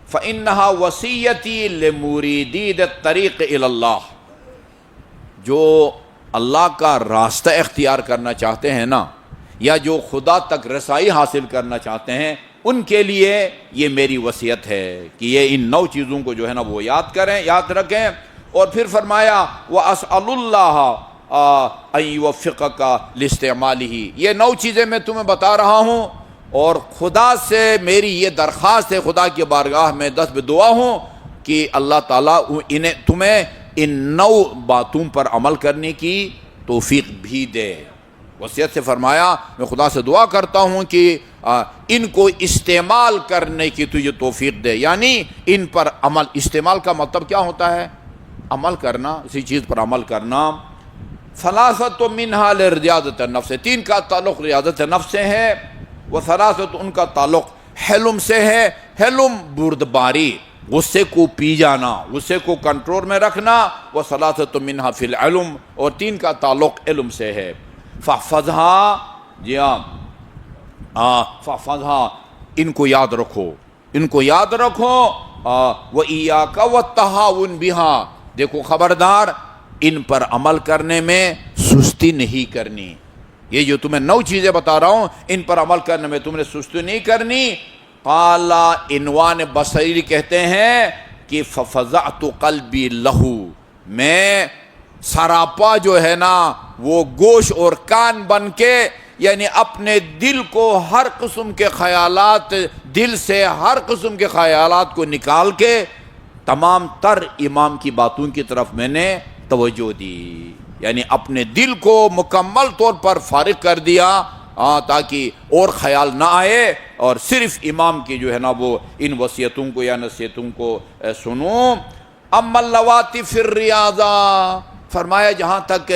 فَإِنَّهَا وَصِيَّتِي لِمُرِيدِي الطَّرِيقِ إِلَى اللَّهِ، جو اللہ کا راستہ اختیار کرنا چاہتے ہیں نا، یا جو خدا تک رسائی حاصل کرنا چاہتے ہیں، ان کے لیے یہ میری وصیت ہے کہ یہ ان 9 چیزوں کو جو ہے نا وہ یاد کریں، یاد رکھیں۔ اور پھر فرمایا وَأَسْأَلُ اللَّهَ أَن يُوَفِّقَكَ لِاسْتِعْمَالِهِ، یہ 9 چیزیں میں تمہیں بتا رہا ہوں، اور خدا سے میری یہ درخواست ہے، خدا کی بارگاہ میں دست بدعا ہوں کہ اللہ تعالیٰ تمہیں ان 9 باتوں پر عمل کرنے کی توفیق بھی دے۔ وصیت سے فرمایا میں خدا سے دعا کرتا ہوں کہ ان کو استعمال کرنے کی تجھے توفیق دے، یعنی ان پر عمل۔ استعمال کا مطلب کیا ہوتا ہے؟ عمل کرنا، اسی چیز پر عمل کرنا۔ ثلاثۃ منہا لریاضۃ النفس، 3 کا تعلق ریاضت نفس سے ہے، وثلاثۃ ان کا تعلق حلم سے ہے۔ حلم بردباری، غصے کو پی جانا، غصے کو کنٹرول میں رکھنا۔ وثلاثۃ منہا فی العلم، اور 3 کا تعلق علم سے ہے۔ فاحفظھا، جی ہاں، فاحفظھا، ان کو یاد رکھو، ان کو یاد رکھو۔ وإیاک والتہاون بہا، دیکھو خبردار ان پر عمل کرنے میں سستی نہیں کرنی۔ یہ جو تمہیں 9 چیزیں بتا رہا ہوں، ان پر عمل کرنے میں تم نے سستی نہیں کرنی۔ قال عنوان بصری کہتے ہیں کہ ففزعت قلبی لہو، میں سراپا جو ہے نا وہ گوش اور کان بن کے، یعنی اپنے دل کو ہر قسم کے خیالات، دل سے ہر قسم کے خیالات کو نکال کے تمام تر امام کی باتوں کی طرف میں نے توجہ دی، یعنی اپنے دل کو مکمل طور پر فارغ کر دیا تاکہ اور خیال نہ آئے، اور صرف امام کی جو ہے نا وہ ان وصیتوں کو یا نصیحتوں کو سنوں۔ اما اللواتی فی الریاضہ، فرمایا جہاں تک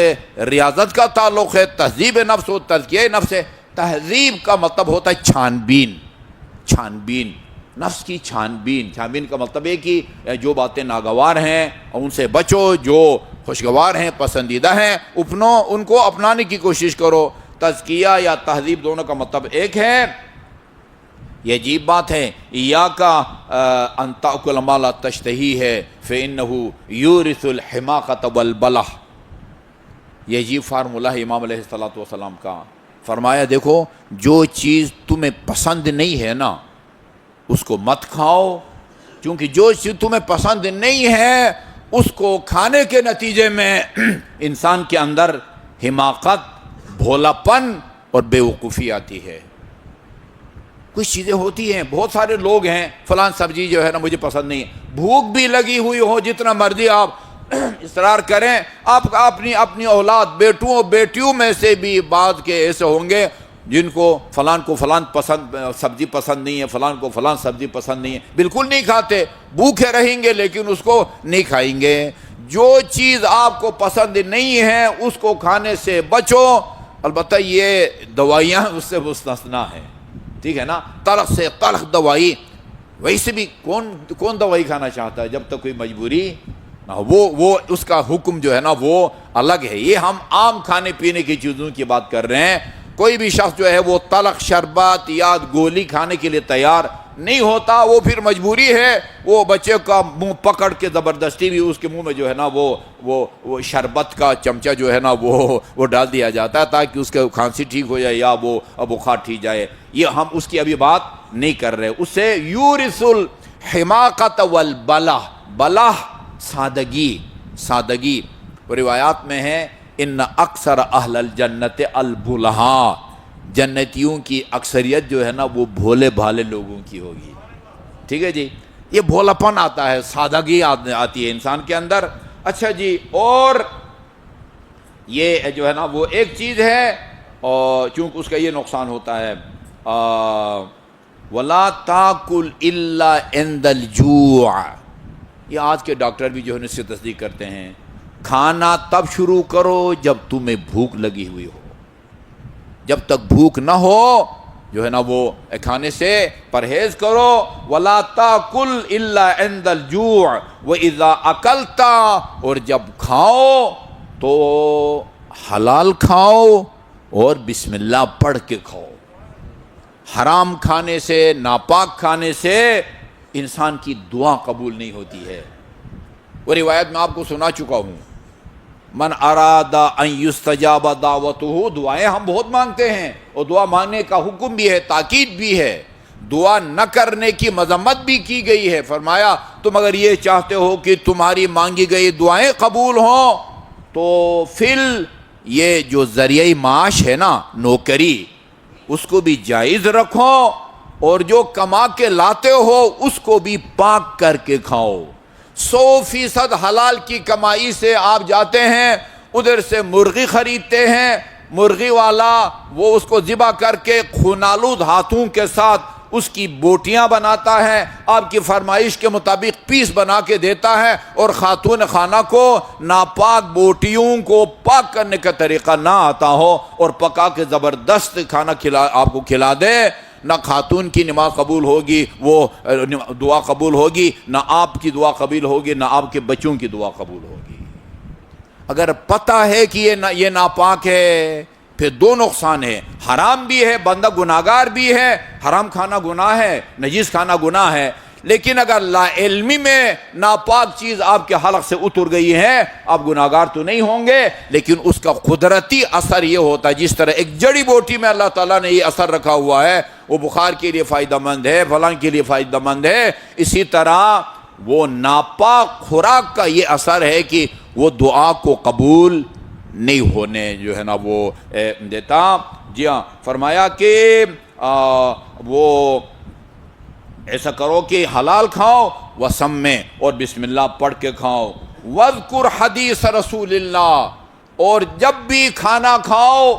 ریاضت کا تعلق ہے، تہذیب نفس و تزکیہ نفس ہے۔ تہذیب کا مطلب ہوتا ہے چھان بین، چھان بین، نفس کی چھان بین۔ چھان بین کا مطلب ہے کہ جو باتیں ناگوار ہیں ان سے بچو، جو خوشگوار ہیں، پسندیدہ ہیں، ان کو اپنانے کی کوشش کرو۔ تزکیہ یا تہذیب دونوں کا مطلب ایک ہے۔ یہ عجیب بات ہے، ایاک ان تأکل ما لا تشتہی ہے فإنہ یورث الحماقۃ والبلہ۔ یہ عجیب فارمولہ ہے امام علیہ السلام کا۔ فرمایا دیکھو جو چیز تمہیں پسند نہیں ہے نا اس کو مت کھاؤ، کیونکہ جو چیز تمہیں پسند نہیں ہے اس کو کھانے کے نتیجے میں انسان کے اندر حماقت، بھولا پن اور بیوقوفی آتی ہے۔ کچھ چیزیں ہوتی ہیں، بہت سارے لوگ ہیں فلان سبزی جو ہے نا مجھے پسند نہیں ہے، بھوک بھی لگی ہوئی ہو، جتنا مرضی آپ اصرار کریں، آپ اپنی اولاد، بیٹوں اور بیٹیوں میں سے بھی بعض کے ایسے ہوں گے جن کو فلان سبزی پسند نہیں ہے، فلان کو فلان سبزی پسند نہیں ہے، بالکل نہیں کھاتے، بھوکے رہیں گے لیکن اس کو نہیں کھائیں گے۔ جو چیز آپ کو پسند نہیں ہے اس کو کھانے سے بچو، البتہ یہ دوائیاں اس سے مستثنیٰ ہیں، ٹھیک ہے نا۔ تلخ سے تلخ دوائی، ویسے بھی کون دوائی کھانا چاہتا ہے جب تک کوئی مجبوری نہ ہو، وہ اس کا حکم جو ہے نا وہ الگ ہے۔ یہ ہم عام کھانے پینے کی چیزوں کی بات کر رہے ہیں۔ کوئی بھی شخص جو ہے وہ تلخ شربت یا گولی کھانے کے لیے تیار نہیں ہوتا، وہ پھر مجبوری ہے، وہ بچے کا منہ پکڑ کے زبردستی بھی اس کے منہ میں جو ہے نا وہ شربت کا چمچہ جو ہے نا وہ ڈال دیا جاتا ہے تاکہ اس کا کھانسی ٹھیک ہو جائے یا وہ بخار ٹھیک جائے۔ یہ ہم اس کی ابھی بات نہیں کر رہے۔ اس سے یورث الحماقۃ والبلہ، بلہ سادگی، روایات میں ہے ان اکثر اہل الجنت البلہا، جنتیوں کی اکثریت جو ہے نا وہ بھولے بھالے لوگوں کی ہوگی، ٹھیک ہے جی۔ یہ بھولا پن آتا ہے، سادگی آتی ہے انسان کے اندر۔ اچھا جی، اور یہ جو ہے نا وہ ایک چیز ہے، اور چونکہ اس کا یہ نقصان ہوتا ہے وَلَا تَأْكُلْ إِلَّا عِنْدَ الْجُوعِ، یہ آج کے ڈاکٹر بھی جو ہے اس سے تصدیق کرتے ہیں، کھانا تب شروع کرو جب تمہیں بھوک لگی ہوئی ہو، جب تک بھوک نہ ہو جو ہے نا وہ کھانے سے پرہیز کرو۔ وَلَا تَأْكُلْ إِلَّا عِنْدَ الْجُوعِ وَإِذَا أَكَلْتَ، اور جب کھاؤ تو حلال کھاؤ اور بسم اللہ پڑھ کے کھاؤ۔ حرام کھانے سے، ناپاک کھانے سے انسان کی دعا قبول نہیں ہوتی ہے۔ وہ روایت میں آپ کو سنا چکا ہوں، من اراد ان یستجاب دعوتہ، دعائیں ہم بہت مانگتے ہیں اور دعا مانگنے کا حکم بھی ہے، تاکید بھی ہے، دعا نہ کرنے کی مذمت بھی کی گئی ہے۔ فرمایا تم اگر یہ چاہتے ہو کہ تمہاری مانگی گئی دعائیں قبول ہوں تو یہ جو ذریعہ معاش ہے نا، نوکری، اس کو بھی جائز رکھو، اور جو کما کے لاتے ہو اس کو بھی پاک کر کے کھاؤ۔ 100% حلال کی کمائی سے آپ جاتے ہیں، ادھر سے مرغی خریدتے ہیں، مرغی والا وہ اس کو ذبح کر کے خونالود ہاتھوں کے ساتھ اس کی بوٹیاں بناتا ہے، آپ کی فرمائش کے مطابق پیس بنا کے دیتا ہے، اور خاتون خانہ کو ناپاک بوٹیوں کو پاک کرنے کا طریقہ نہ آتا ہو اور پکا کے زبردست کھانا آپ کو کھلا دے، نہ خاتون کی نماز قبول ہوگی، وہ دعا قبول ہوگی، نہ آپ کی دعا قبول ہوگی، نہ آپ کے بچوں کی دعا قبول ہوگی۔ اگر پتہ ہے کہ یہ ناپاک ہے، پھر دو نقصان ہے، حرام بھی ہے، بندہ گناہگار بھی ہے، حرام کھانا گناہ ہے، نجیس کھانا گناہ ہے، لیکن اگر لا علمی میں ناپاک چیز آپ کے حلق سے اتر گئی ہے، آپ گناہگار تو نہیں ہوں گے، لیکن اس کا قدرتی اثر یہ ہوتا ہے، جس طرح ایک جڑی بوٹی میں اللہ تعالیٰ نے یہ اثر رکھا ہوا ہے، وہ بخار کے لیے فائدہ مند ہے، فلاں کے لیے فائدہ مند ہے، اسی طرح وہ ناپاک خوراک کا یہ اثر ہے کہ وہ دعا کو قبول نہیں ہونے جو ہے نا وہ دیتا۔ جی ہاں، فرمایا کہ وہ ایسا کرو کہ حلال کھاؤ، وسمے، اور بسم اللہ پڑھ کے کھاؤ، وذکر حدیث رسول اللہ، اور جب بھی کھانا کھاؤ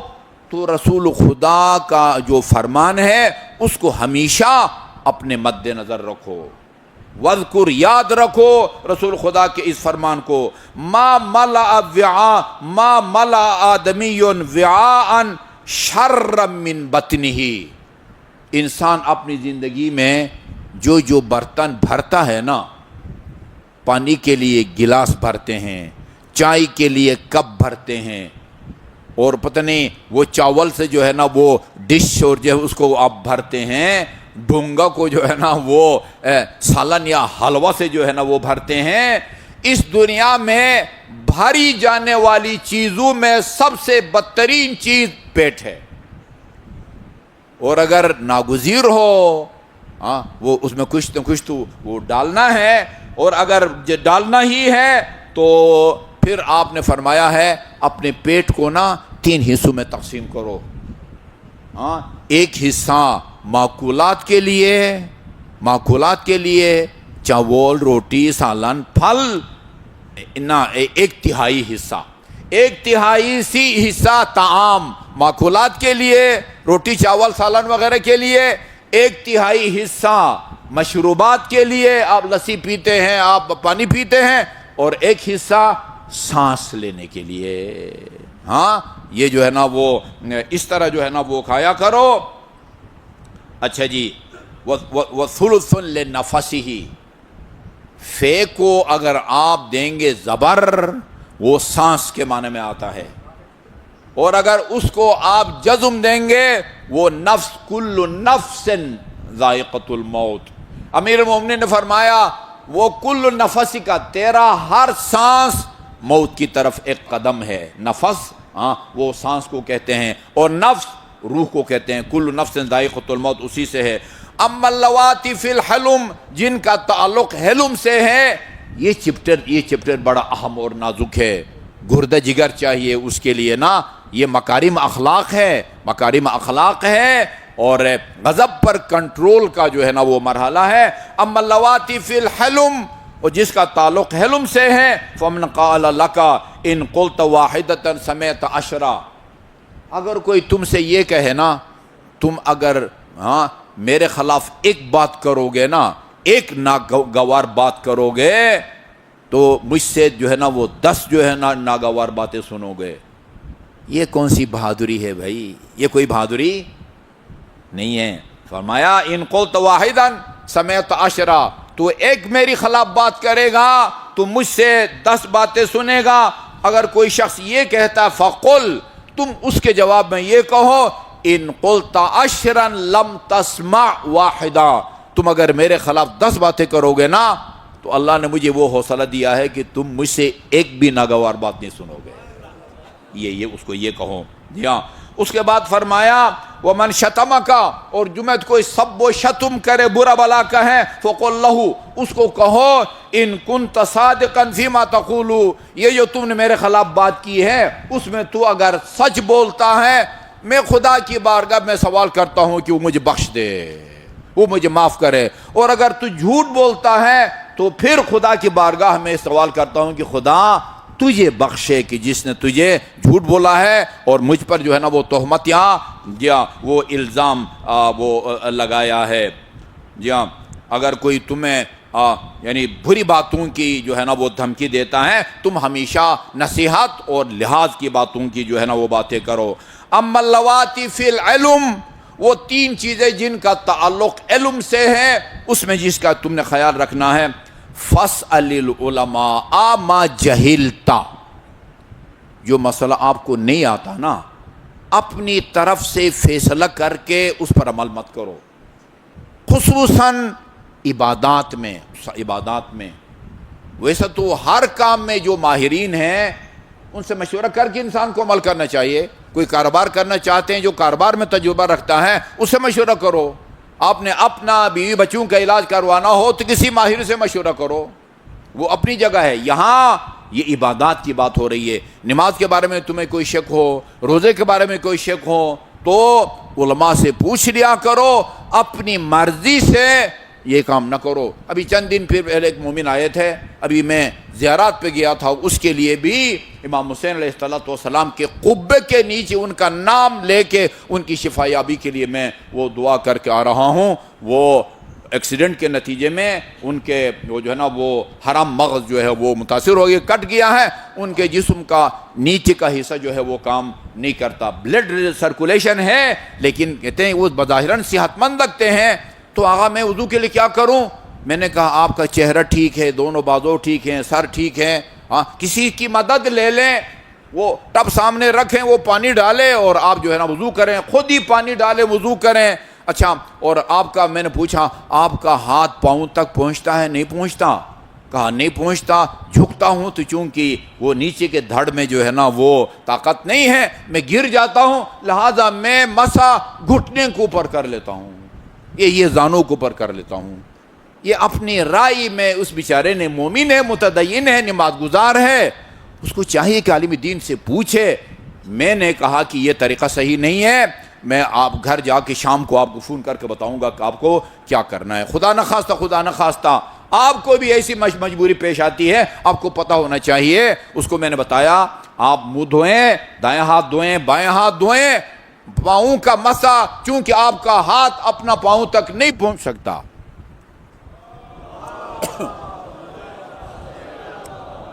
تو رسول خدا کا جو فرمان ہے اس کو ہمیشہ اپنے مد نظر رکھو، وذکر، یاد رکھو رسول خدا کے اس فرمان کو، ما ملأ آدمی وعاء شر من بطنہ، انسان اپنی زندگی میں جو برتن بھرتا ہے نا، پانی کے لیے گلاس بھرتے ہیں، چائے کے لیے کپ بھرتے ہیں، اور پتہ نہیں وہ چاول سے جو ہے نا وہ ڈش اور جو ہے اس کو آپ بھرتے ہیں، ڈونگا کو جو ہے نا وہ سالن یا حلوہ سے جو ہے نا وہ بھرتے ہیں۔ اس دنیا میں بھاری جانے والی چیزوں میں سب سے بدترین چیز پیٹ ہے، اور اگر ناگزیر ہو وہ اس میں کچھ نہ کچھ تو وہ ڈالنا ہے، اور اگر ڈالنا ہی ہے تو پھر آپ نے فرمایا ہے اپنے پیٹ کو نا 3 حصوں میں تقسیم کرو، ایک حصہ ماکولات کے لیے چاول، روٹی، سالن، پھل، نہ 1/3 حصہ، 1/3 حصہ طعام ماکولات کے لیے، روٹی، چاول، سالن وغیرہ کے لیے، 1/3 حصہ مشروبات کے لیے، آپ لسی پیتے ہیں، آپ پانی پیتے ہیں، اور 1 حصہ سانس لینے کے لیے۔ یہ جو ہے نا وہ اس طرح جو ہے نا وہ کھایا کرو۔ اچھا جی، وَثُلُثٌ لِنَفَسِهِ، فے کو اگر آپ دیں گے زبر، وہ سانس کے معنی میں آتا ہے، اور اگر اس کو آپ جزم دیں گے، وہ نفس، کل نفس ذائقۃ الموت۔ امیر المومنین نے فرمایا وہ کل نفس کا، تیرا ہر سانس موت کی طرف ایک قدم ہے۔ نفس وہ سانس کو کہتے ہیں، اور نفس روح کو کہتے ہیں، کل نفس ذائقۃ الموت اسی سے ہے۔ اما اللواتی فی الحلم، جن کا تعلق حلم سے ہے، یہ چپٹر بڑا اہم اور نازک ہے، گردہ جگر چاہیے اس کے لیے نا، یہ مکارم اخلاق ہے اور غضب پر کنٹرول کا جو ہے نا وہ مرحلہ ہے۔ اما اللواتی فی الحلم، اور جس کا تعلق حلم سے ہے، فمن قال لک ان قلت واحدۃ سمعت عشرا، اگر کوئی تم سے یہ کہے نا، تم اگر میرے خلاف ایک بات کرو گے نا، ایک ناگوار بات کرو گے، تو مجھ سے جو ہے نا وہ 10 جو ہے نا ناگوار باتیں سنو گے۔ یہ کون سی بہادری ہے بھائی؟ یہ کوئی بہادری نہیں ہے۔ فرمایا ان قلت واحدا سمعت عشرا، تو ایک میری خلاف بات کرے گا تو مجھ سے 10 باتیں سنے گا۔ اگر کوئی شخص یہ کہتا ہے فقل، تم اس کے جواب میں یہ کہو ان قلت عشرا لم تسمع واحدا، تم اگر میرے خلاف 10 باتیں کرو گے نا تو اللہ نے مجھے وہ حوصلہ دیا ہے کہ تم مجھ سے ایک بھی ناگوار بات نہیں سنو گے. یہ اس کو یہ کہو. جی ہاں. اس کے بعد فرمایا ومن شتمک، اور جو میں کوئی سب و شتم کرے، برا بلا کہے، فقل لہ، اس کو کہو ان کنت صادقا فیما تقول، یہ جو تم نے میرے خلاف بات کی ہے اس میں تو اگر سچ بولتا ہے، میں خدا کی بارگاہ میں سوال کرتا ہوں کہ وہ مجھے بخش دے، وہ مجھے معاف کرے. اور اگر تو جھوٹ بولتا ہے تو پھر خدا کی بارگاہ میں سوال کرتا ہوں کہ خدا تجھے بخشے کہ جس نے تجھے جھوٹ بولا ہے اور مجھ پر جو ہے نا وہ تہمت یا وہ الزام وہ لگایا ہے. جی ہاں. اگر کوئی تمہیں یعنی بری باتوں کی جو ہے نا وہ دھمکی دیتا ہے، تم ہمیشہ نصیحت اور لحاظ کی باتوں کی جو ہے نا وہ باتیں کرو. اما اللواتی فی العلم، وہ 3 چیزیں جن کا تعلق علم سے ہے، اس میں جس کا تم نے خیال رکھنا ہے. فاسأل العلماء ما جہلت، جو مسئلہ آپ کو نہیں آتا نا اپنی طرف سے فیصلہ کر کے اس پر عمل مت کرو، خصوصاً عبادات میں. ویسے تو ہر کام میں جو ماہرین ہیں ان سے مشورہ کر کے انسان کو عمل کرنا چاہیے. کوئی کاروبار کرنا چاہتے ہیں، جو کاروبار میں تجربہ رکھتا ہے اس سے مشورہ کرو. آپ نے اپنا بیوی بچوں کا علاج کروانا ہو تو کسی ماہر سے مشورہ کرو، وہ اپنی جگہ ہے. یہاں یہ عبادات کی بات ہو رہی ہے. نماز کے بارے میں تمہیں کوئی شک ہو، روزے کے بارے میں کوئی شک ہو تو علماء سے پوچھ لیا کرو، اپنی مرضی سے یہ کام نہ کرو. ابھی چند دن پہلے ایک مومن آئے تھے، ابھی میں زیارات پہ گیا تھا، اس کے لیے بھی امام حسین علیہ السلام کے قبے کے نیچے ان کا نام لے کے ان کی شفا یابی کے لیے میں وہ دعا کر کے آ رہا ہوں. وہ ایکسیڈنٹ کے نتیجے میں ان کے وہ جو ہے نا وہ حرام مغز جو ہے وہ متاثر ہو گیا، کٹ گیا ہے. ان کے جسم کا نیچے کا حصہ جو ہے وہ کام نہیں کرتا. بلڈ سرکولیشن ہے لیکن کہتے ہیں وہ بظاہراً صحت مند لگتے ہیں. تو آقا میں وضو کے لیے کیا کروں؟ میں نے کہا آپ کا چہرہ ٹھیک ہے، دونوں بازو ٹھیک ہیں، سر ٹھیک ہے، کسی کی مدد لے لیں. وہ ٹب سامنے رکھیں، وہ پانی ڈالے اور آپ جو ہے نا وضو کریں، خود ہی پانی ڈالے وضو کریں. اچھا، اور آپ کا، میں نے پوچھا آپ کا ہاتھ پاؤں تک پہنچتا ہے؟ نہیں پہنچتا. کہا نہیں پہنچتا. جھکتا ہوں تو چونکہ وہ نیچے کے دھڑ میں جو ہے نا وہ طاقت نہیں ہے، میں گر جاتا ہوں، لہذا میں مسا گھٹنے کو اوپر کر لیتا ہوں، یہ زانوں کو اوپر کر لیتا ہوں. یہ اپنی رائے میں اس بیچارے نے، مومن ہے، متدین ہے، نماز گزار ہے، اس کو چاہیے کہ عالم دین سے پوچھے. میں نے کہا کہ یہ طریقہ صحیح نہیں ہے، میں آپ گھر جا کے شام کو آپ کو فون کر کے بتاؤں گا کہ آپ کو کیا کرنا ہے. خدا نہ خواستہ آپ کو بھی ایسی مجبوری پیش آتی ہے، آپ کو پتہ ہونا چاہیے. اس کو میں نے بتایا آپ منہ دھوئیں، دائیں ہاتھ دھوئیں، بائیں ہاتھ دھوئیں. پاؤں کا مسا، چونکہ آپ کا ہاتھ اپنا پاؤں تک نہیں پہنچ سکتا.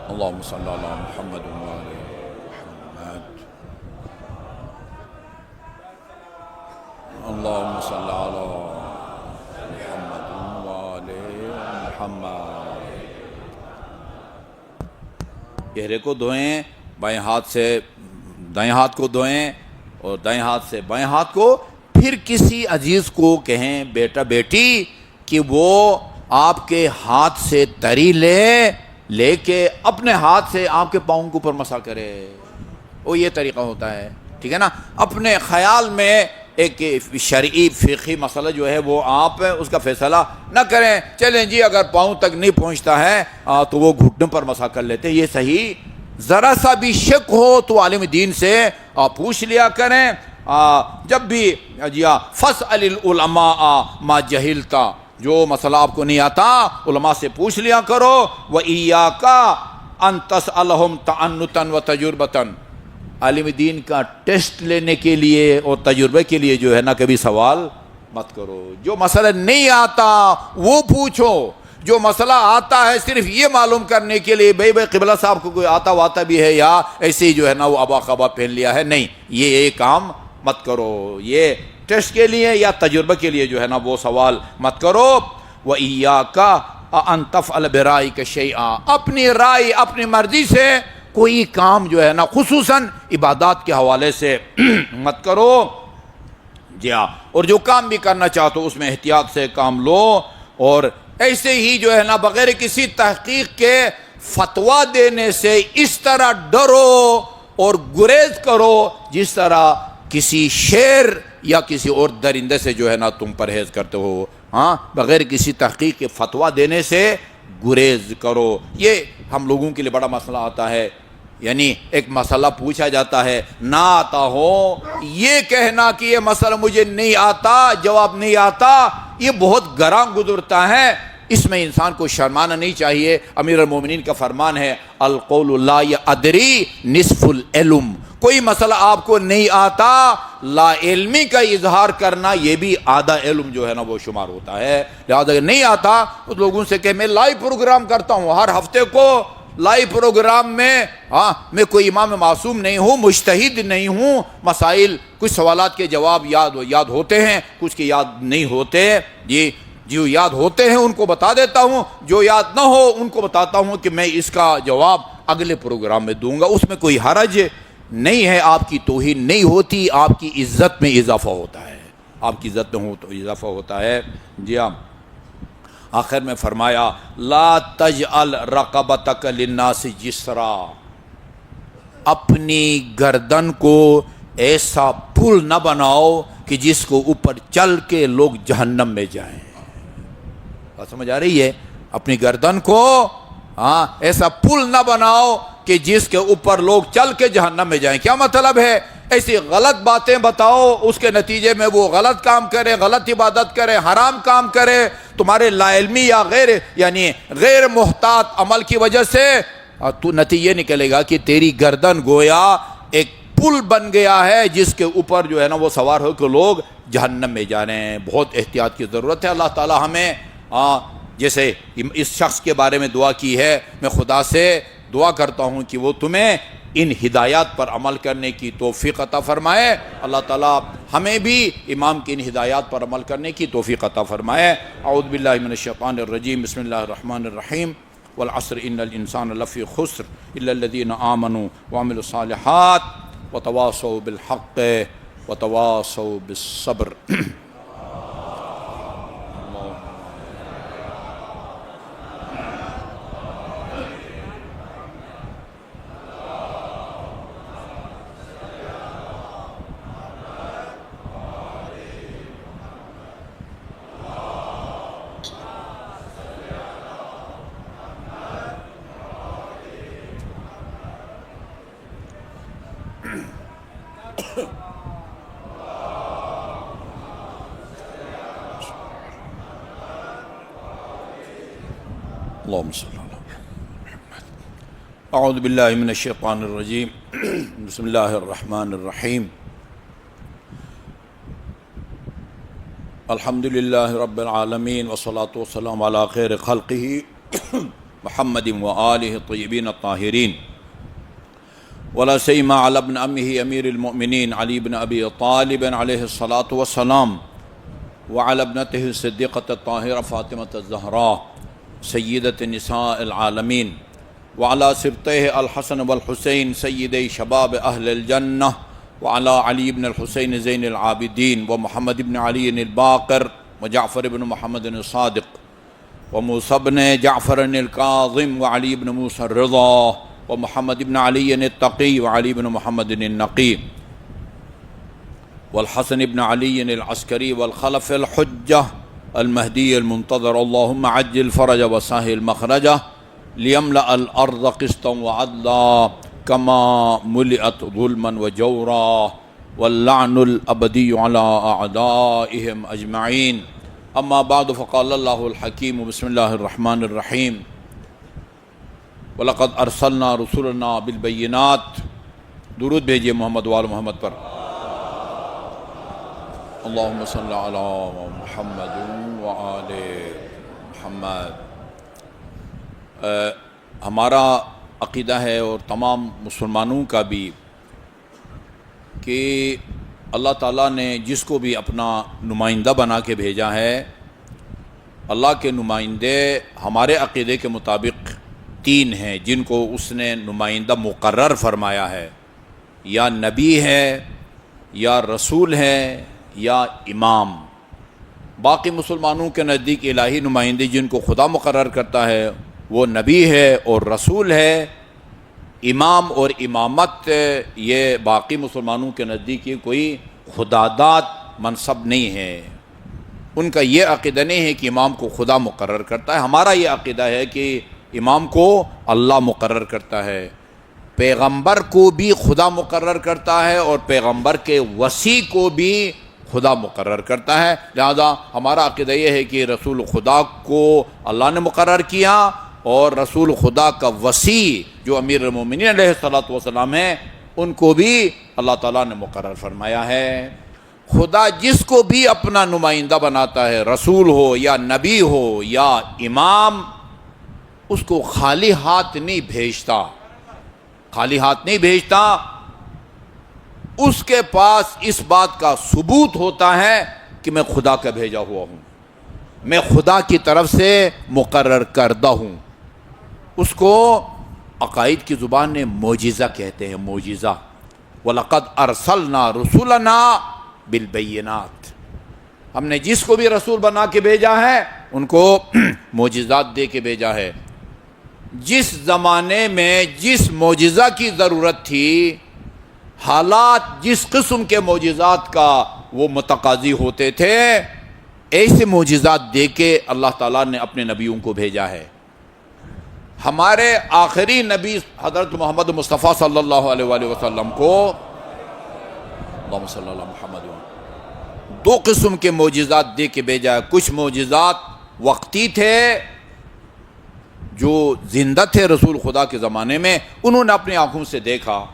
اللہم صلی علی محمد وعلی محمد. اللہم صلی علی محمد وعلی محمد. چہرے کو دھوئیں، بائیں ہاتھ سے دائیں ہاتھ کو دھوئیں اور دائیں ہاتھ سے بائیں ہاتھ کو. پھر کسی عزیز کو کہیں بیٹا بیٹی کہ وہ آپ کے ہاتھ سے تری لے کے اپنے ہاتھ سے آپ کے پاؤں کے اوپر مسا کرے. وہ یہ طریقہ ہوتا ہے، ٹھیک ہے نا. اپنے خیال میں ایک شرعی فقہی مسئلہ جو ہے وہ آپ اس کا فیصلہ نہ کریں. چلیں جی اگر پاؤں تک نہیں پہنچتا ہے تو وہ گھٹنوں پر مسا کر لیتے، یہ صحیح. ذرا سا بھی شک ہو تو عالم دین سے پوچھ لیا کریں. جب بھی فاسأل العلماء ما جہلت، جو مسئلہ آپ کو نہیں آتا علماء سے پوچھ لیا کرو. وَإِيَّاكَ أَن تَسْأَلَهُمْ تَعَنُّتًا وَتَجُرْبَةً، عالم دین کا ٹیسٹ لینے کے لیے اور تجربے کے لیے جو ہے نا کبھی سوال مت کرو. جو مسئلہ نہیں آتا وہ پوچھو، جو مسئلہ آتا ہے صرف یہ معلوم کرنے کے لیے بھائی قبلہ صاحب کو کوئی آتا بھی ہے یا ایسے ہی جو ہے نا وہ ابا خبا پہن لیا ہے، نہیں، یہ کام مت کرو. یہ ٹیسٹ کے لیے یا تجربہ کے لیے جو ہے نا وہ سوال مت کرو. وَإِيَّاكَ أَن تَفْعَلَ بِرَأْيِكَ شَيْئًا، اپنی رائے اپنی مرضی سے کوئی کام جو ہے نا خصوصاً عبادات کے حوالے سے مت کرو. جی ہاں، اور جو کام بھی کرنا چاہتے ہو اس میں احتیاط سے کام لو، اور ایسے ہی جو ہے نا بغیر کسی تحقیق کے فتویٰ دینے سے اس طرح ڈرو اور گریز کرو جس طرح کسی شیر یا کسی اور درندے سے جو ہے نا تم پرہیز کرتے ہو. ہاں، بغیر کسی تحقیق کے فتویٰ دینے سے گریز کرو. یہ ہم لوگوں کے لیے بڑا مسئلہ آتا ہے، یعنی ایک مسئلہ پوچھا جاتا ہے، نہ آتا ہو یہ کہنا کہ یہ مسئلہ مجھے نہیں آتا، جواب نہیں آتا، یہ بہت گراں گزرتا ہے. اس میں انسان کو شرمانا نہیں چاہیے. امیر المومنین کا فرمان ہے، القول لا ادری نصف العلم. کوئی مسئلہ آپ کو نہیں آتا، لا علمی کا اظہار کرنا یہ بھی آدھا علم جو ہے نا وہ شمار ہوتا ہے. لہٰذا اگر نہیں آتا تو لوگوں سے کہ میں لائیو پروگرام کرتا ہوں ہر ہفتے کو، لائیو پروگرام میں میں کوئی امام معصوم نہیں ہوں، مجتہد نہیں ہوں. مسائل کچھ سوالات کے جواب یاد ہوتے ہیں، کچھ کے یاد نہیں ہوتے. جو یاد ہوتے ہیں ان کو بتا دیتا ہوں، جو یاد نہ ہو ان کو بتاتا ہوں کہ میں اس کا جواب اگلے پروگرام میں دوں گا. اس میں کوئی حرج نہیں ہے، آپ کی توہین نہیں ہوتی، آپ کی عزت میں اضافہ ہوتا ہے، آپ کی عزت میں تو اضافہ ہوتا ہے. جی ہاں، آخر میں فرمایا لا تجعل رقبتک للناس جسرا. اپنی گردن کو ایسا پل نہ بناؤ کہ جس کو اوپر چل کے لوگ جہنم میں جائیں. بات سمجھ آ رہی ہے؟ اپنی گردن کو ایسا پل نہ بناؤ کہ جس کے اوپر لوگ چل کے جہنم میں جائیں. کیا مطلب ہے؟ ایسی غلط باتیں بتاؤ، اس کے نتیجے میں وہ غلط کام کرے، غلط عبادت کرے، حرام کام کرے. تمہارے لا علمی یا غیر محتاط عمل کی وجہ سے تو نتیجے نکلے گا کہ تیری گردن گویا ایک پل بن گیا ہے جس کے اوپر جو ہے نا وہ سوار ہو کے لوگ جہنم میں جا رہے ہیں. بہت احتیاط کی ضرورت ہے. اللہ تعالی ہمیں جیسے اس شخص کے بارے میں دعا کی ہے، میں خدا سے دعا کرتا ہوں کہ وہ تمہیں ان ہدایات پر عمل کرنے کی توفیق عطا فرمائے. اللہ تعالیٰ ہمیں بھی امام کی ان ہدایات پر عمل کرنے کی توفیق عطا فرمائے. اعوذ باللہ من الشیطان الرجیم، بسم اللہ الرحمن الرحیم. والعصر ان الانسان لفی خسر الا الذین آمنوا وعملوا الصالحات وتواصوا بالحق وتواصوا بالصبر. اللهم صل على محمد. اعوذ باللہ من الشیطان الرجیم، بسم اللہ الرحمن الرحیم. الحمد للہ رب العالمین والصلاة والسلام علی خیر خلقہ محمد وآلہ الطیبین الطاہرین، ولا سیما علی ابن امہ امیر المؤمنین علی بن ابی طالب علیہ الصلاة والسلام، وعلی ابنتہ الصدیقۃ الطاہرہ فاطمۃ الزہراء سیدۃ نساء العالمین، وعلی سبطیہ الحسن والحسین سیدی شباب اہل الجنہ، وعلی علی بن الحسین زین العابدین ومحمد بن علی الباقر وجعفر بن محمد الصادق وموسى بن جعفر الكاظم وعلي بن موسى الرضا ومحمد بن علي التقي وعلي بن محمد النقي والحسن بن علي العسكري والخلف الحجة المهدي المنتظر. اللهم عجل فرج وسهل مخرجه ليملأ الأرض قسطا وعدلا كما ملئت ظلما وجورا واللعن الأبدي على أعدائهم أجمعين. اما بعد فقال اللہ الحکیم بسم اللہ الرحمن الرحیم. وَلَقَدْ أَرْسَلْنَا رُسُلَنَا بِالْبَيِّنَاتِ. درود بھیجئے محمد وآل محمد پر. اللہم صلی علی محمد وآل محمد. ہمارا عقیدہ ہے اور تمام مسلمانوں کا بھی کہ اللہ تعالیٰ نے جس کو بھی اپنا نمائندہ بنا کے بھیجا ہے، اللہ کے نمائندے ہمارے عقیدے کے مطابق 3 ہیں جن کو اس نے نمائندہ مقرر فرمایا ہے. یا نبی ہے، یا رسول ہے، یا امام۔ باقی مسلمانوں کے نزدیک الہی نمائندے جن کو خدا مقرر کرتا ہے وہ نبی ہے اور رسول ہے۔ امام اور امامت یہ باقی مسلمانوں کے نزدیک یہ کوئی خداداد منصب نہیں ہے۔ ان کا یہ عقیدہ نہیں ہے کہ امام کو خدا مقرر کرتا ہے۔ ہمارا یہ عقیدہ ہے کہ امام کو اللہ مقرر کرتا ہے، پیغمبر کو بھی خدا مقرر کرتا ہے اور پیغمبر کے وصی کو بھی خدا مقرر کرتا ہے۔ لہذا ہمارا عقیدہ یہ ہے کہ رسول خدا کو اللہ نے مقرر کیا اور رسول خدا کا وصی جو امیر المومنین علیہ الصلوۃ والسلام ہیں ان کو بھی اللہ تعالیٰ نے مقرر فرمایا ہے۔ خدا جس کو بھی اپنا نمائندہ بناتا ہے، رسول ہو یا نبی ہو یا امام، اس کو خالی ہاتھ نہیں بھیجتا، خالی ہاتھ نہیں بھیجتا۔ اس کے پاس اس بات کا ثبوت ہوتا ہے کہ میں خدا کا بھیجا ہوا ہوں، میں خدا کی طرف سے مقرر کردہ ہوں۔ اس کو عقائد کی زبان میں معجزہ کہتے ہیں، معجزہ۔ وَلَقَدْ أَرْسَلْنَا رُسُلَنَا بِالْبَيِّنَاتِ، ہم نے جس کو بھی رسول بنا کے بھیجا ہے ان کو معجزات دے کے بھیجا ہے۔ جس زمانے میں جس معجزہ کی ضرورت تھی، حالات جس قسم کے معجزات کا وہ متقاضی ہوتے تھے، ایسے معجزات دے کے اللہ تعالیٰ نے اپنے نبیوں کو بھیجا ہے۔ ہمارے آخری نبی حضرت محمد مصطفیٰ صلی اللہ علیہ وآلہ وسلم کو اللہم صلی اللہ محمد دو قسم کے معجزات دے کے بھیجا ہے۔ کچھ معجزات وقتی تھے، جو زندہ تھے رسول خدا کے زمانے میں، انہوں نے اپنی آنکھوں سے دیکھا،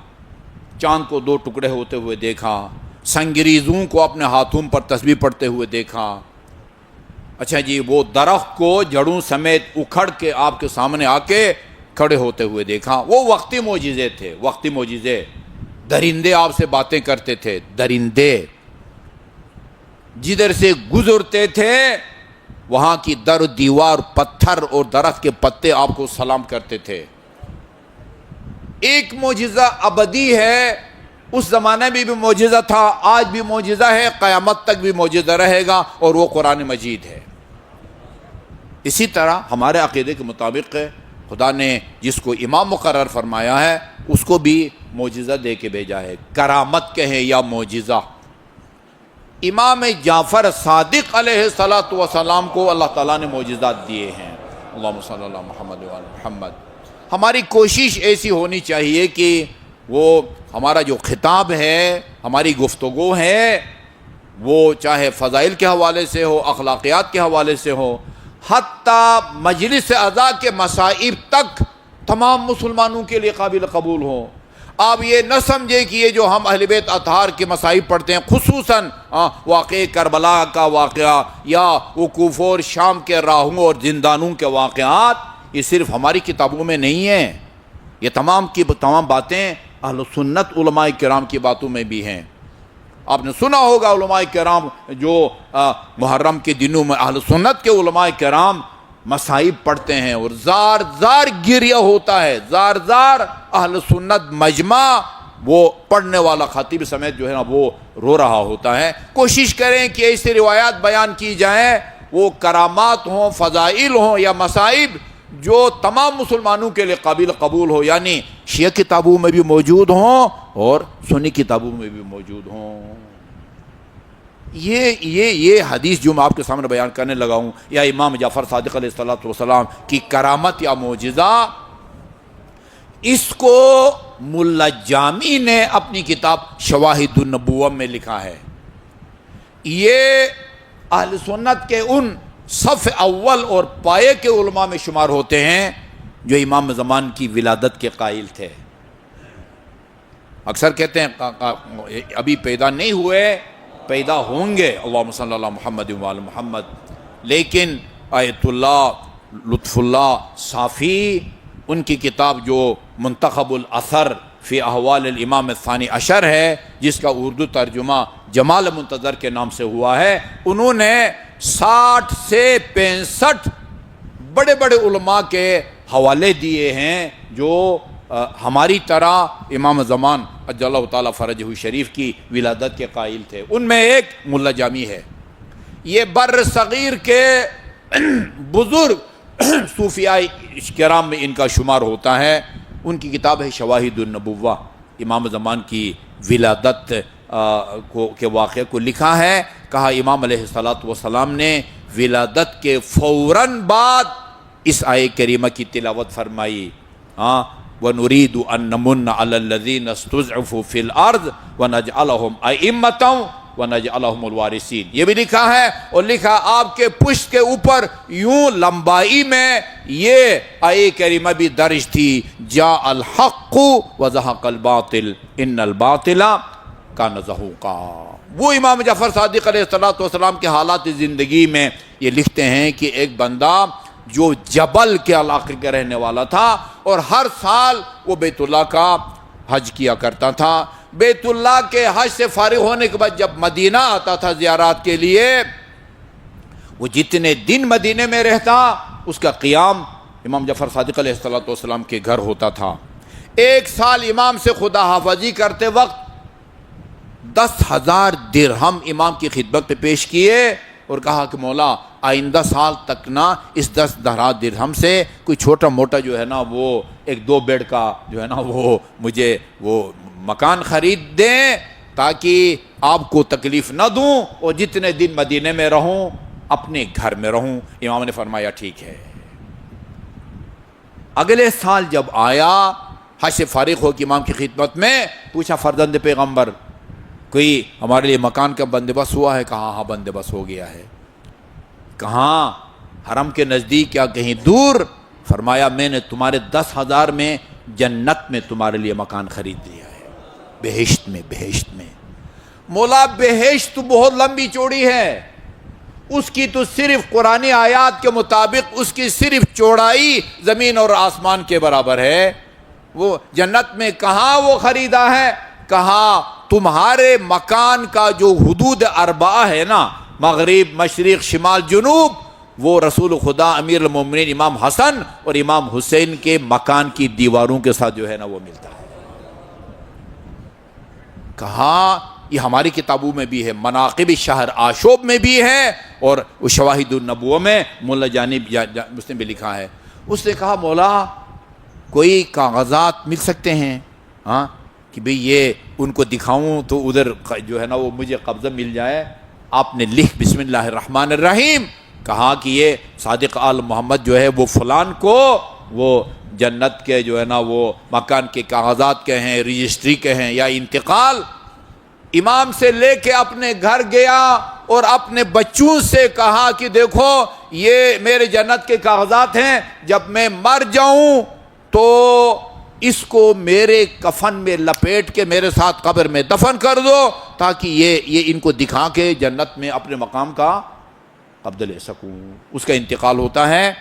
چاند کو دو ٹکڑے ہوتے ہوئے دیکھا، سنگریزوں کو اپنے ہاتھوں پر تسبیح پڑھتے ہوئے دیکھا۔ اچھا جی، وہ درخت کو جڑوں سمیت اکھڑ کے آپ کے سامنے آ کے کھڑے ہوتے ہوئے دیکھا۔ وہ وقتی معجزے تھے، وقتی معجزے۔ درندے آپ سے باتیں کرتے تھے، درندے جدھر سے گزرتے تھے وہاں کی در دیوار، پتھر اور درخت کے پتے آپ کو سلام کرتے تھے۔ ایک معجزہ ابدی ہے، اس زمانے میں بھی معجزہ تھا، آج بھی معجزہ ہے، قیامت تک بھی معجزہ رہے گا، اور وہ قرآن مجید ہے۔ اسی طرح ہمارے عقیدے کے مطابق خدا نے جس کو امام مقرر فرمایا ہے اس کو بھی معجزہ دے کے بھیجا ہے، کرامت کہیں یا معجزہ۔ امام جعفر صادق علیہ السلام کو اللہ تعالیٰ نے معجزات دیے ہیں۔ اللہم صلی اللہ محمد وعلی محمد۔ ہماری کوشش ایسی ہونی چاہیے کہ وہ ہمارا جو خطاب ہے، ہماری گفتگو ہے، وہ چاہے فضائل کے حوالے سے ہو، اخلاقیات کے حوالے سے ہو، حتیٰ مجلس اعضاء کے مصائب تک تمام مسلمانوں کے لیے قابل قبول ہوں۔ آپ یہ نہ سمجھے کہ یہ جو ہم اہل بیت اطہار کے مصائب پڑھتے ہیں، خصوصاً واقعہ کربلا کا واقعہ یا وقوف اور شام کے راہوں اور زندانوں کے واقعات، یہ صرف ہماری کتابوں میں نہیں ہیں، یہ تمام کی تمام باتیں اہل سنت علماء کرام کی باتوں میں بھی ہیں۔ آپ نے سنا ہوگا علماء کرام جو محرم کے دنوں میں اہل سنت کے علماء کرام مصائب پڑھتے ہیں اور زار زار گریہ ہوتا ہے، زار زار اہل سنت مجمع وہ پڑھنے والا خطیب سمیت جو ہے نا وہ رو رہا ہوتا ہے۔ کوشش کریں کہ ایسی روایات بیان کی جائیں، وہ کرامات ہوں، فضائل ہوں یا مصائب جو تمام مسلمانوں کے لیے قابل قبول ہو، یعنی شیعہ کتابوں میں بھی موجود ہوں اور سنی کتابوں میں بھی موجود ہوں۔ یہ حدیث جو میں آپ کے سامنے بیان کرنے لگا ہوں، یا امام جعفر صادق علیہ السلام کی کرامت یا معجزہ، اس کو ملا جامی نے اپنی کتاب شواہد النبوہ میں لکھا ہے۔ یہ اہل سنت کے ان صف اول اور پائے کے علماء میں شمار ہوتے ہیں جو امام زمان کی ولادت کے قائل تھے۔ اکثر کہتے ہیں ابھی پیدا نہیں ہوئے، پیدا ہوں گے، اللہم صلی اللہ محمد وعلی محمد، لیکن آیت اللہ لطف اللہ صافی ان کی کتاب جو منتخب الاثر فی احوال الامام الثانی عشر ہے، جس کا اردو ترجمہ جمال منتظر کے نام سے ہوا ہے، انہوں نے 60 سے 65 بڑے بڑے علماء کے حوالے دیے ہیں جو ہماری طرح امام زمان اجل اللہ تعالیٰ فرجہ شریف کی ولادت کے قائل تھے. ان میں ایک ملا جامی ہے. یہ بر صغیر کے بزرگ صوفیاء کرام میں ان کا شمار ہوتا ہے. ان کی کتاب ہے شواہد النبوہ. امام زمان کی ولادت کے واقعے کو لکھا ہے. کہا امام علیہ الصلاۃ والسلام نے ولادت کے فوراً بعد اس آیے کریمہ کی تلاوت فرمائی. وَنُرِيدُ أَن نَّمُنَّ عَلَى الَّذِينَ اسْتُضْعِفُوا فِي الْأَرْضِ وَنَجْعَلَهُمْ أَئِمَّةً وَنَجْعَلَهُمْ الْوَارِثِينَ. یہ بھی لکھا ہے. اور لکھا آپ کے پشت کے اوپر یوں لمبائی میں یہ آیے کریمہ بھی درج تھی. جاء الحق وزهق الباطل ان الباطل کان زہوقا. وہ امام جعفر صادق علیہ السلام کے حالات زندگی میں یہ لکھتے ہیں کہ ایک بندہ جو جبل کے علاقے کا رہنے والا تھا اور ہر سال وہ بیت اللہ کا حج کیا کرتا تھا. بیت اللہ کے حج سے فارغ ہونے کے بعد جب مدینہ آتا تھا زیارات کے لیے، وہ جتنے دن مدینے میں رہتا اس کا قیام امام جعفر صادق علیہ السلام کے گھر ہوتا تھا. ایک سال امام سے خدا حافظی کرتے وقت 10,000 درہم امام کی خدمت پہ پیش کیے اور کہا کہ مولا آئندہ سال تک نا اس 10,000 درہم سے کوئی چھوٹا موٹا جو ہے نا وہ 1-2 بیڈ کا جو ہے نا وہ مجھے وہ مکان خرید دیں تاکہ آپ کو تکلیف نہ دوں اور جتنے دن مدینے میں رہوں اپنے گھر میں رہوں. امام نے فرمایا ٹھیک ہے. اگلے سال جب آیا حج سے فارغ ہو کے امام کی خدمت میں، پوچھا فرزند پیغمبر کوئی ہمارے لیے مکان کا بندوبست ہوا ہے؟ کہا ہاں بندوبست ہو گیا ہے. کہاں؟ حرم کے نزدیک یا کہیں دور؟ فرمایا میں نے تمہارے 10,000 میں جنت میں تمہارے لیے مکان خرید لیا ہے، بہشت میں. بہشت میں مولا بہشت تو بہت لمبی چوڑی ہے، اس کی تو صرف قرآنی آیات کے مطابق اس کی صرف چوڑائی زمین اور آسمان کے برابر ہے. وہ جنت میں کہاں وہ خریدا ہے؟ کہا تمہارے مکان کا جو حدود 4 ہے نا، مغرب، مشرق، شمال، جنوب، وہ رسول خدا امیر المومنین امام حسن اور امام حسین کے مکان کی دیواروں کے ساتھ جو ہے نا وہ ملتا ہے. کہا یہ ہماری کتابوں میں بھی ہے، مناقب شہر آشوب میں بھی ہے اور شواہد النبوہ میں مولا جانب اس نے بھی لکھا ہے. اس نے کہا مولا کوئی کاغذات مل سکتے ہیں کہ بھئی یہ ان کو دکھاؤں تو ادھر جو ہے نا وہ مجھے قبضہ مل جائے. آپ نے لکھ بسم اللہ الرحمن الرحیم، کہا کہ یہ صادق آل محمد جو ہے وہ فلان کو وہ جنت کے جو ہے نا وہ مکان کے کاغذات کے ہیں، رجسٹری کے ہیں یا انتقال. امام سے لے کے اپنے گھر گیا اور اپنے بچوں سے کہا کہ دیکھو یہ میرے جنت کے کاغذات ہیں، جب میں مر جاؤں تو اس کو میرے کفن میں لپیٹ کے میرے ساتھ قبر میں دفن کر دو تاکہ یہ ان کو دکھا کے جنت میں اپنے مقام کا قبضہ لے سکوں. اس کا انتقال ہوتا ہے،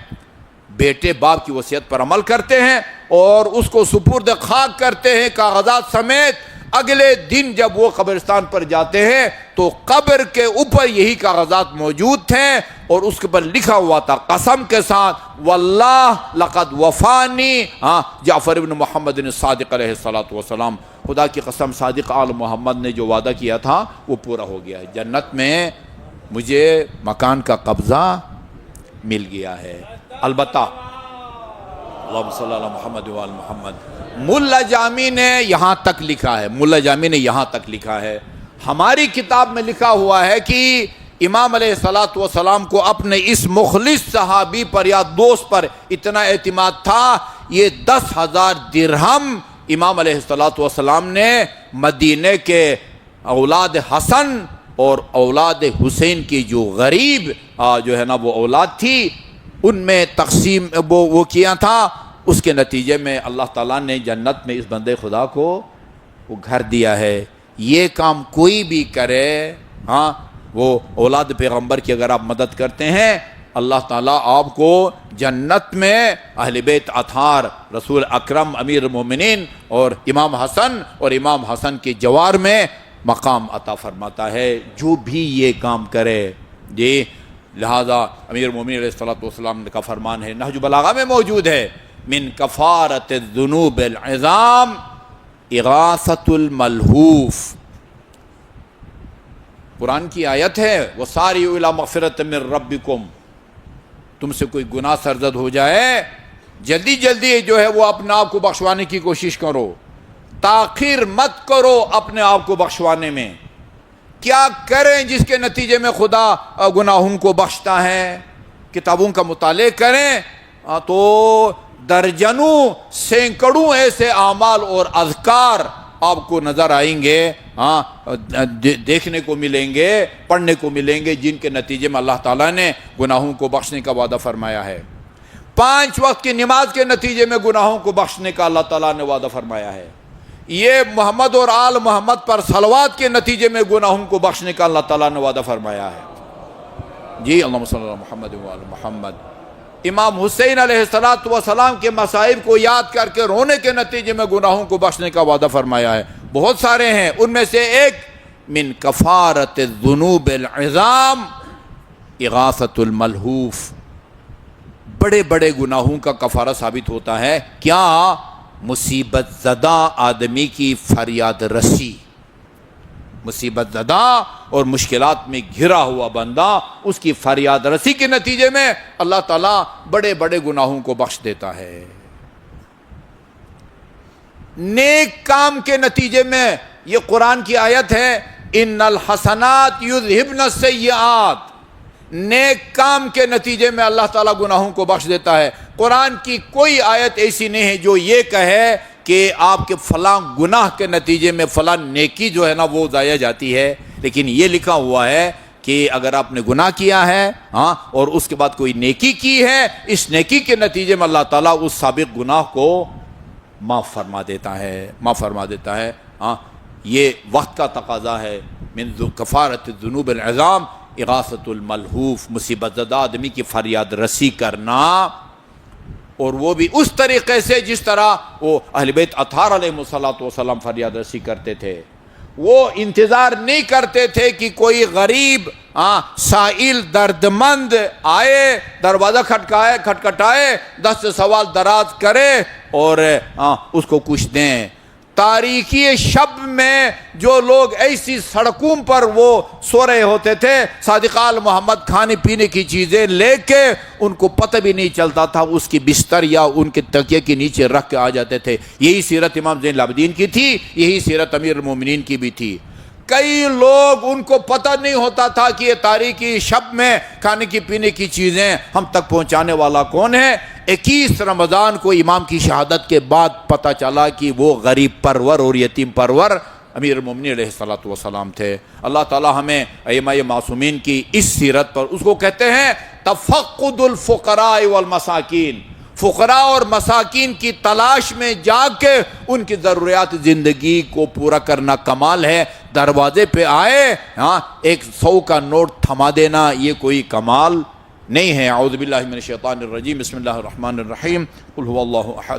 بیٹے باپ کی وصیت پر عمل کرتے ہیں اور اس کو سپرد خاک کرتے ہیں کاغذات سمیت. اگلے دن جب وہ قبرستان پر جاتے ہیں تو قبر کے اوپر یہی کاغذات موجود تھے اور اس کے پر لکھا ہوا تھا قسم کے ساتھ واللہ لقد وفانی جعفر بن محمد الصادق علیہ السلام، خدا کی قسم صادق آل محمد نے جو وعدہ کیا تھا وہ پورا ہو گیا ہے، جنت میں مجھے مکان کا قبضہ مل گیا ہے. البتہ اللہم صلی اللہ محمد وآل محمد. ملا جامی نے یہاں تک لکھا ہے، ملا جامی نے یہاں تک لکھا ہے. ہماری کتاب میں لکھا ہوا ہے کہ امام علیہ السلام کو اپنے اس مخلص صحابی پر یا دوست پر اتنا اعتماد تھا، یہ 10,000 درہم امام علیہ السلام نے مدینے کے اولاد حسن اور اولاد حسین کی جو غریب جو ہے نا وہ اولاد تھی ان میں تقسیم وہ کیا تھا. اس کے نتیجے میں اللہ تعالیٰ نے جنت میں اس بندے خدا کو وہ گھر دیا ہے. یہ کام کوئی بھی کرے، وہ اولاد پیغمبر کی اگر آپ مدد کرتے ہیں اللہ تعالیٰ آپ کو جنت میں اہل بیت اطہار رسول اکرم امیر المومنین اور امام حسن اور امام حسن کے جوار میں مقام عطا فرماتا ہے جو بھی یہ کام کرے. جی لہذا امیر المومنین علیہ الصلوۃ والسلام کا فرمان ہے، نہج بلاغہ میں موجود ہے من کفارت الذنوب العظام اغاثۃ الملہوف. قرآن کی آیت ہے وَسَارِعُوا إِلَىٰ مَغْفِرَةٍ مِّن رَبِّكُمْ. تم سے کوئی گناہ سرزد ہو جائے جلدی جلدی جو ہے وہ اپنے آپ کو بخشوانے کی کوشش کرو، تاخیر مت کرو اپنے آپ کو بخشوانے میں. کیا کریں جس کے نتیجے میں خدا گناہوں کو بخشتا ہے؟ کتابوں کا مطالعہ کریں تو درجنوں سینکڑوں ایسے اعمال اور اذکار آپ کو نظر آئیں گے، دیکھنے کو ملیں گے، پڑھنے کو ملیں گے، جن کے نتیجے میں اللہ تعالیٰ نے گناہوں کو بخشنے کا وعدہ فرمایا ہے. 5 وقت کی نماز کے نتیجے میں گناہوں کو بخشنے کا اللہ تعالیٰ نے وعدہ فرمایا ہے. یہ محمد اور آل محمد پر صلوات کے نتیجے میں گناہوں کو بخشنے کا اللہ تعالیٰ نے وعدہ فرمایا ہے. جی اللہم صلی اللہ علی محمد و آل محمد. امام حسین علیہ السلام کے مصائب کو یاد کر کے رونے کے نتیجے میں گناہوں کو بخشنے کا وعدہ فرمایا ہے. بہت سارے ہیں، ان میں سے ایک من کفارت الذنوب العظام اغاثۃ الملہوف. بڑے بڑے گناہوں کا کفارہ ثابت ہوتا ہے کیا؟ مصیبت زدہ آدمی کی فریاد رسی. مصیبت زدہ اور مشکلات میں گھرا ہوا بندہ، اس کی فریاد رسی کے نتیجے میں اللہ تعالیٰ بڑے بڑے گناہوں کو بخش دیتا ہے. نیک کام کے نتیجے میں، یہ قرآن کی آیت ہے ان الحسنات یذہبن السیئات. نیک کام کے نتیجے میں اللہ تعالیٰ گناہوں کو بخش دیتا ہے. قرآن کی کوئی آیت ایسی نہیں ہے جو یہ کہے کہ آپ کے فلاں گناہ کے نتیجے میں فلاں نیکی جو ہے نا وہ ضائع جاتی ہے. لیکن یہ لکھا ہوا ہے کہ اگر آپ نے گناہ کیا ہے اور اس کے بعد کوئی نیکی کی ہے، اس نیکی کے نتیجے میں اللہ تعالیٰ اس سابق گناہ کو معاف فرما دیتا ہے. یہ وقت کا تقاضا ہے. من کفارت الذنوب العظام اغاثۃ الملہوف. مصیبت زدہ آدمی کی فریاد رسی کرنا، اور وہ بھی اس طریقے سے جس طرح وہ اہل بیت اطہار علیہ السلام فریاد رسی کرتے تھے. وہ انتظار نہیں کرتے تھے کہ کوئی غریب سائل دردمند آئے، دروازہ کھٹکھٹائے، دست سوال دراز کرے اور اس کو کچھ دیں. تاریکی شب میں جو لوگ ایسی سڑکوں پر وہ سو رہے ہوتے تھے، صادق آل محمد کھانے پینے کی چیزیں لے کے ان کو پتہ بھی نہیں چلتا تھا، اس کی بستر یا ان کے تکیے کے نیچے رکھ کے آ جاتے تھے. یہی سیرت امام زین العابدین کی تھی، یہی سیرت امیر المومنین کی بھی تھی. کئی لوگ ان کو پتہ نہیں ہوتا تھا کہ یہ تاریکی شب میں کھانے کی پینے کی چیزیں ہم تک پہنچانے والا کون ہے. 21 رمضان کو امام کی شہادت کے بعد پتہ چلا کہ وہ غریب پرور اور یتیم پرور امیر المومنین علیہ السلام تھے. اللہ تعالی ہمیں ائمہ معصومین کی اس سیرت پر، اس کو کہتے ہیں تفقد الفقراء والمساکین. فقراء اور مساکین کی تلاش میں جا کے ان کی ضروریات زندگی کو پورا کرنا کمال ہے. دروازے پہ آئے 100 کا نوٹ تھما دینا یہ کوئی کمال نہیں ہے. اعوذ باللہ من الشیطان الرجیم. بسم اللہ الرحمن الرحیم. قل هو اللہ احد.